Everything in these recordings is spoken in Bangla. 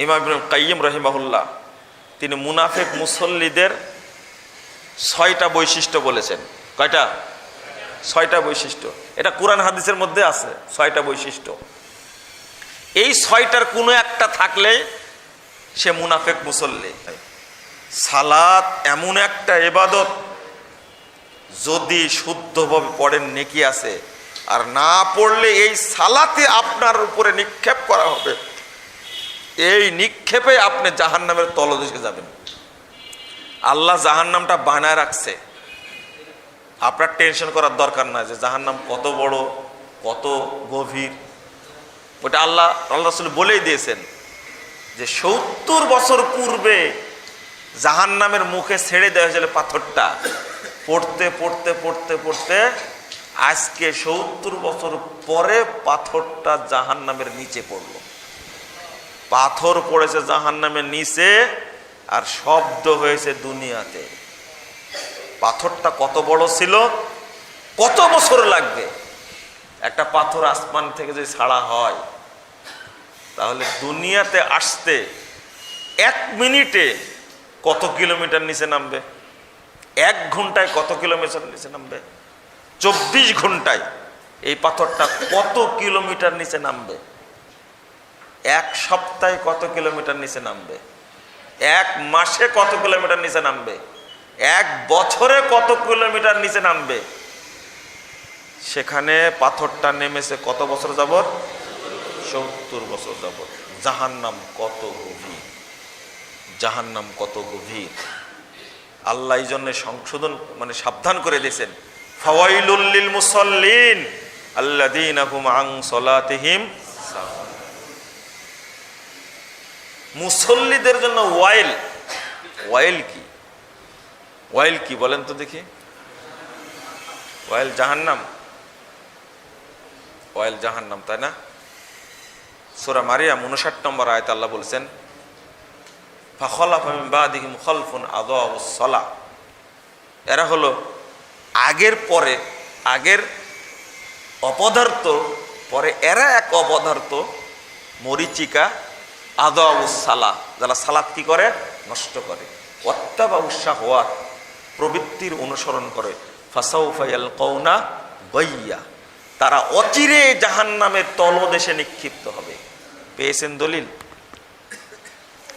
ইমাম ইবনুল কাইয়্যিম রাহিমাহুল্লাহ তিনি মুনাফিক মুসল্লিদের 6টা বৈশিষ্ট্য বলেছেন। কয়টা? 6টা বৈশিষ্ট্য। এটা কোরআন হাদিসের মধ্যে আছে 6টা বৈশিষ্ট্য। এই 6টার কোনো একটা থাকলে সে মুনাফিক মুসল্লি। সালাত এমন একটা ইবাদত, যদি শুদ্ধভাবে পড়েন নেকি আছে, আর না পড়লে এই সালাতে আপনার উপরে নিক্ষেপ করা হবে, এই নিক্ষেপে আপনি জাহান্নামের তলদেশে যাবেন। আল্লাহ জাহান্নামটা বানায় রাখছে, আপনার টেনশন করার দরকার নাই যে জাহান্নাম কত বড় কত গভীর। ওটা আল্লাহ রাসূল বলেই দিয়েছেন যে 70 বছর পূর্বে জাহান্নামের মুখে ছেড়ে দেওয়া হয়েছিল পাথরটা, পড়তে পড়তে পড়তে পড়তে আজকে 70 বছর পরে পাথরটা জাহান্নামের নিচে পড়লো। পাথর পড়েছে জাহান্নামের নিচে আর শব্দ হয়েছে দুনিয়াতে। পাথরটা কত বড় ছিল, কত বছর লাগবে? একটা পাথর আসমান থেকে যদি ছাড়া হয়, তাহলে দুনিয়াতে আসতে 1 মিনিটে কত কিলোমিটার নিচে নামবে? 1 ঘন্টায় কত কিলোমিটার নিচে নামবে? 24 ঘন্টায় এই পাথরটা কত কিলোমিটার নিচে নামবে? 1 সপ্তাহে কত কিলোমিটার নিচে নামবে? 1 মাসে কত কিলোমিটার নিচে নামবে? 1 বছরে কত কিলোমিটার নিচে নামবে? সেখানে পাথরটা নেমেছে কত বছর যাবত? 70 বছর যাবত। জাহান্নাম কত গভীর, জাহান্নাম কত গভীর। আল্লাহ এই জন্য সংশোধন সাবধান করে দিয়েছেন, ফাওয়াইলুল লিল মুসাল্লিন আল্লাযীনা হুম আন সালাতিহিম সাহুন। মুসল্লিদের জন্য ওয়াইল। ওয়াইল কি? ওয়াইল কি বলেন তো দেখি? ওয়াইল জাহান্নাম। ওয়াইল জাহান্নাম, তাই না? সূরা মারিয়াম 59 নম্বর আয়াতে আল্লাহ বলেছেন, ফাখলাফা মিন বাদিহিম খালফুন আযাউস সালাহ। এরা হলো আগের অপদার্থ, পরে এরা এক অপদার্থ, মরিচিকা, আযাউস সালাহ, যারা সালাত কি করে? নষ্ট করে। ওয়াত্তাবাউশ শাহওয়াত, প্রবৃত্তির অনুসরণ করে। ফাসাউফা ইয়ালকাউনা গাইয়্যা, তারা অচিরে জাহান্নামের তলদেশে নিক্ষিপ্ত হবে। পেয়েছেন দলিল?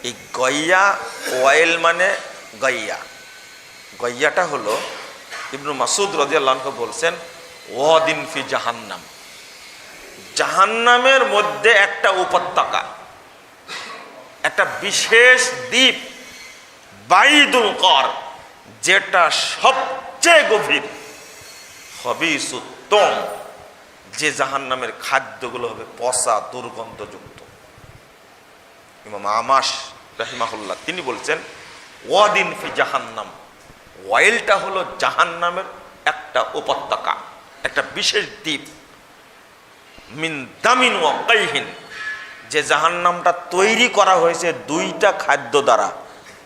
এই গাইয়্যা, ওয়াইল মানে গাইয়্যা। গাইয়্যাটা হলো ইবনু মাসউদ রাদিয়াল্লাহু আনহু বলছেন, ওয়াদিন ফি জাহান্নাম, জাহান্নামের মধ্যে একটা উপত্যকা, একটা বিশেষ দ্বীপ, বাইদুল কর, যেটা সবচেয়ে গভীর, খবিসুত্তম, যে জাহান্নামের খাদ্যগুলো হবে পচা দুর্গন্ধযুক্ত। ইমাম আমাশ রাহিমাহুল্লাহ তিনি বলছেন, ওয়াদিন ফি জাহান্নাম, ওয়াইলটা হলো জাহান্নামের একটা উপত্যকা, একটা বিশেষ দ্বীপ। মিন দামিন ওয়া কাইহিন, যে জাহান্নামটা তৈরি করা হয়েছে 2টা খাদ্য দ্বারা,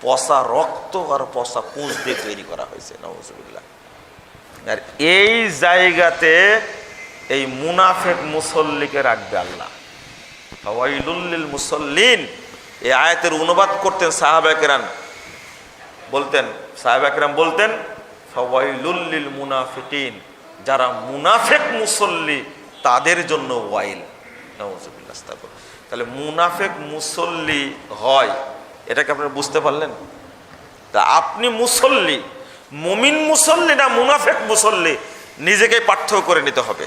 পচা রক্ত আর পচা পুঁজ দিয়ে তৈরি করা হয়েছে। নাউযুবিল্লাহ। আর এই জায়গাতে এই মুনাফিক মুসল্লিকে রাখবে আল্লাহ। ফাওয়াইলুল লিল মুসাল্লিন, এই আয়াতের অনুবাদ করতেন সাহাবা কেরাম বলতেন ফাওয়াইলুল লিল মুনাফিকিন, যারা মুনাফিক মুসল্লি তাদের জন্য ওয়াইল। নাউযুবিল্লাহ। তাহলে মুনাফিক মুসল্লি হয়, এটাকে আপনারা বুঝতে পারলেন? তা আপনি মুসল্লি, মুমিন মুসল্লি না মুনাফিক মুসল্লি, নিজেকে পার্থক্য করে নিতে হবে।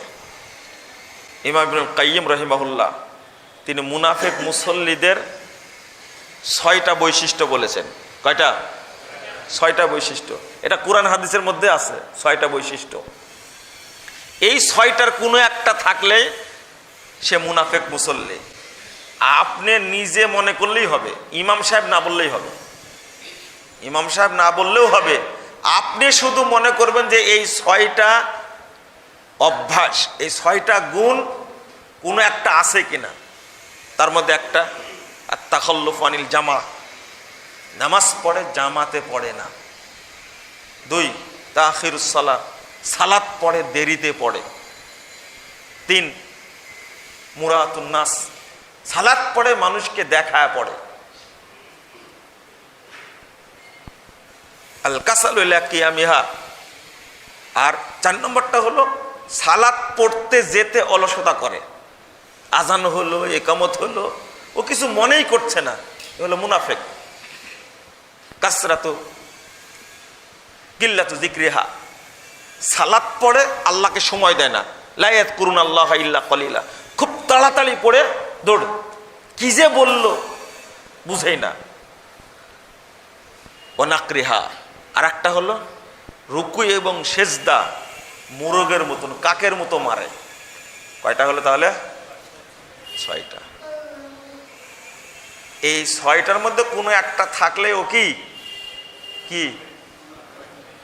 ইমাম ইবনুল কাইয়্যিম রাহিমাহুল্লাহ তিনি মুনাফিক মুসল্লিদের 6টা বৈশিষ্ট্য বলেছেন। কয়টা? 6টা বৈশিষ্ট্য। এটা কোরআন হাদিসের মধ্যে আছে 6টা বৈশিষ্ট্য। এই 6টার কোনো একটা থাকলে সে মুনাফিক মুসল্লি। আপনি নিজে মনে করলেই হবে, ইমাম সাহেব না বললেই হবে, ইমাম সাহেব না বললেও হবে। আপনি শুধু মনে করবেন যে এই 6টা অভ্যাস, এই 6টা গুণ কোনো একটা আছে কিনা। তার মধ্যে একটা আত-তাখাল্লুফ আনিল জামা, নামাজ পড়ে জামাতে পড়ে না। 2 তাখিরুস সালাত, সালাত পড়ে দেরিতে পড়ে। 3 মুরাতুন নাস, সালাত পড়ে মানুষকে দেখায় পড়ে। আল কাসালু ইলা কিয়ামিহা। আর 4 নম্বরটা হলো সালাত পড়তে যেতে অলসতা করে, আজান হলো, ইকামত হলো, ও কিছু মনেই করছে না, এ হলো মুনাফিক। কাসরাতু কিল্লাতু যিকরিহা, সালাত পড়ে আল্লাহকে সময় দেয় না। লা ইয়াযকুরুনা আল্লাহা ইল্লা কলিলা, খুব তাড়াতাড়ি পড়ে দৌড়, কি যে বললো বুঝেই না। ওয়ানাকরিহা, আর একটা হলো রুকু এবং সেজদা মুরগের মতন, কাকের মতো মারে। কয়টা হলো তাহলে? 6টা। এই 6টার মধ্যে কোনো একটা থাকলে ও কি কি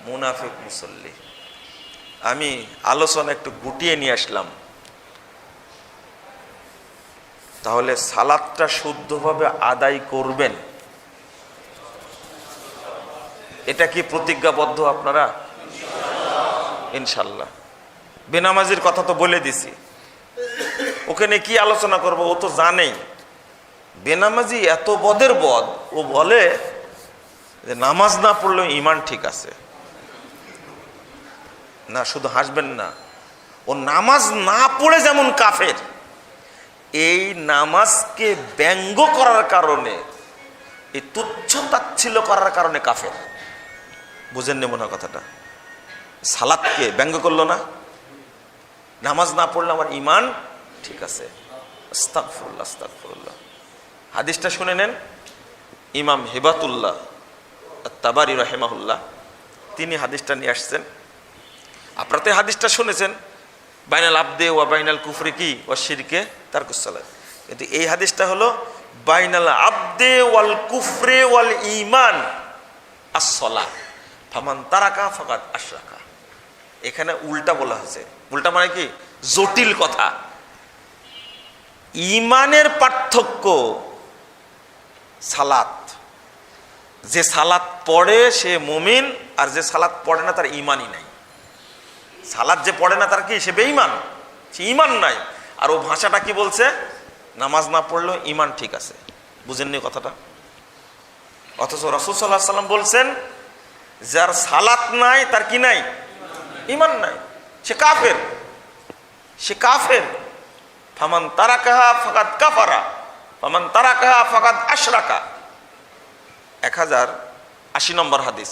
মুনাফিক মুসল্লি। আমি আলোচনা একটু গুটিয়ে নিয়ে আসলাম, তাহলে সালাতটা শুদ্ধভাবে আদায় করবেন, এটা কি প্রতিজ্ঞাবদ্ধ আপনারা? ইনশাল্লাহ। বেনামাজির কথা তো বলে দিছি, ওখানে কি আলোচনা করব, ও তো জানেই। বেনামাজি এত বদের বদ, ও বলে যে নামাজ না পড়লেও ইমান ঠিক আছে। না, শুধু হাসবেন না, ও নামাজ না পড়ে যেমন কাফের, এই নামাজকে ব্যঙ্গ করার কারণে, এই তুচ্ছ তাচ্ছিল্য করার কারণে কাফের। বুঝেননি মনে হয় কথাটা? সালাতকে ব্যঙ্গ করলো না, নামাজ না পড়লে আমার ইমান ঠিক আছে। আস্তাগফিরুল্লাহ, আস্তাগফিরুল্লাহ। হাদিসটা শুনে নেন। ইমাম হিবাতুল্লাহ আত-তাবারি রাহিমাহুল্লাহ তিনি হাদিসটা নিয়ে আসছেন। আপনারা তো হাদিসটা শুনেছেন, বাইনাল আবদে ওয়া বাইনাল কুফরি কি ওয়া শিরকে তারকুস সালাত, কিন্তু এই হাদিসটা হলো বাইনাল আবদে ওয়াল কুফরে ওয়াল ঈমান আস-সালাহ ফামান তারাকা ফাকাদ আশরাকা। এখানে উল্টা বলা হয়েছে। উল্টা মানে কি? জটিল কথা। ঈমানের পার্থক্য সালাত। যে সালাত পড়ে সে মুমিন, আর যে সালাত পড়ে না তার ঈমানই নাই। সালাত যে পড়ে না তার কি? সে বেঈমান, সে ঈমান নাই। আর ও ভাষাটা কি বলছে? নামাজ না পড়লেও ঈমান ঠিক আছে। বুঝেননি কথাটা? অথচ রাসূল সাল্লাল্লাহু আলাইহি ওয়াসাল্লাম বলছেন, যার সালাত নাই তার কি নাই? ঈমান নাই, সে কাফের, সে কাফের। ফামান তারাকাহা ফাকাদ কাফারা ফামান তারাকাহা ফাকাদ আশরাকা। 1080 নম্বর হাদিস,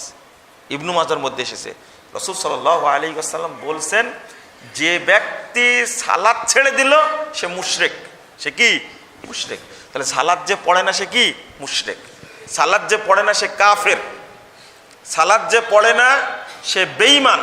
ইবনু মাজার মধ্যে এসেছে। রাসূল সাল্লাল্লাহু আলাইহি ওয়াসাল্লাম বলছেন, যে ব্যক্তি সালাত ছেড়ে দিল সে মুশরিক। সে কি? মুশরিক। তাহলে সালাত যে পড়ে না সে কি? মুশরিক। সালাত যে পড়ে না সে কাফের। সালাত যে পড়ে না সে বেঈমান।